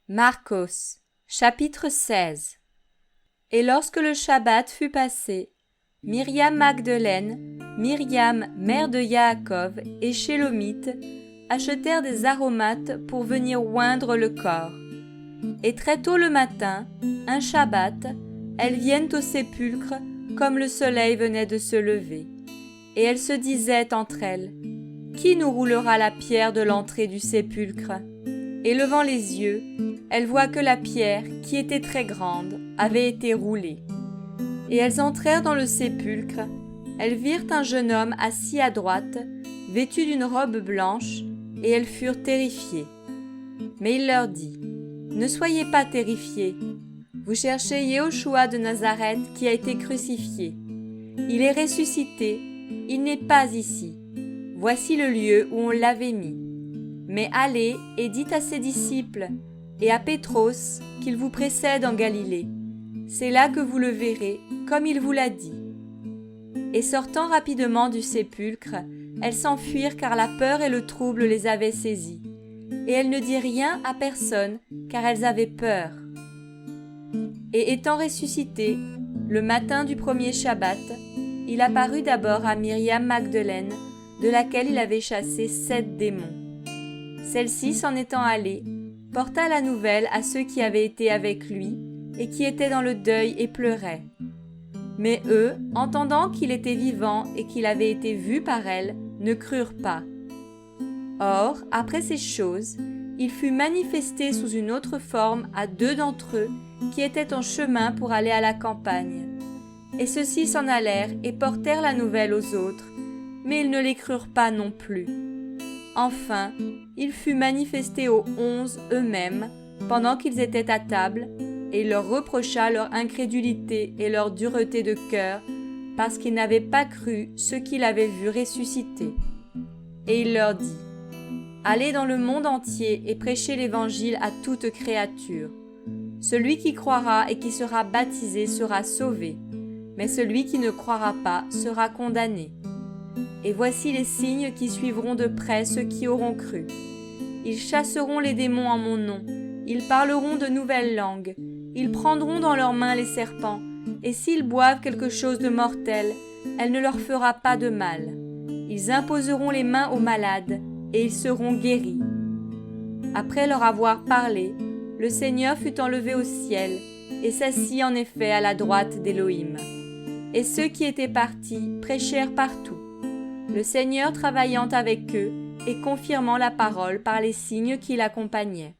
Marcos, chapitre 16. Et lorsque le Shabbat fut passé, Myriam Magdeleine, Myriam, mère de Yaakov, et Shélomith achetèrent des aromates pour venir oindre le corps. Et très tôt le matin, un Shabbat, elles viennent au sépulcre comme le soleil venait de se lever. Et elles se disaient entre elles, « Qui nous roulera la pierre de l'entrée du sépulcre ?» Et levant les yeux, elles voient que la pierre, qui était très grande, avait été roulée. Et elles entrèrent dans le sépulcre. Elles virent un jeune homme assis à droite, vêtu d'une robe blanche, et elles furent terrifiées. Mais il leur dit, « Ne soyez pas terrifiés. Vous cherchez Yehoshua de Nazareth qui a été crucifié. Il est ressuscité, il n'est pas ici. Voici le lieu où on l'avait mis. Mais allez et dites à ses disciples et à Pétros qu'il vous précède en Galilée. C'est là que vous le verrez, comme il vous l'a dit. » Et sortant rapidement du sépulcre, elles s'enfuirent car la peur et le trouble les avaient saisies. Et elles ne dirent rien à personne car elles avaient peur. Et étant ressuscité, le matin du premier Shabbat, il apparut d'abord à Myriam Magdeleine, de laquelle il avait chassé 7 démons. Celle-ci, s'en étant allée, porta la nouvelle à ceux qui avaient été avec lui et qui étaient dans le deuil et pleuraient. Mais eux, entendant qu'il était vivant et qu'il avait été vu par elles, ne crurent pas. Or, après ces choses, il fut manifesté sous une autre forme à 2 d'entre eux qui étaient en chemin pour aller à la campagne. Et ceux-ci s'en allèrent et portèrent la nouvelle aux autres, mais ils ne les crurent pas non plus. Enfin, il fut manifesté aux 11 eux-mêmes, pendant qu'ils étaient à table, et il leur reprocha leur incrédulité et leur dureté de cœur, parce qu'ils n'avaient pas cru ceux qu'il avait vus ressusciter. Et il leur dit, « Allez dans le monde entier et prêchez l'Évangile à toute créature. Celui qui croira et qui sera baptisé sera sauvé, mais celui qui ne croira pas sera condamné. Et voici les signes qui suivront de près ceux qui auront cru. Ils chasseront les démons en mon nom, ils parleront de nouvelles langues, ils prendront dans leurs mains les serpents, et s'ils boivent quelque chose de mortel, elle ne leur fera pas de mal. Ils imposeront les mains aux malades, et ils seront guéris. » Après leur avoir parlé, le Seigneur fut enlevé au ciel, et s'assit en effet à la droite d'Élohim. Et ceux qui étaient partis prêchèrent partout, le Seigneur travaillant avec eux et confirmant la parole par les signes qui l'accompagnaient.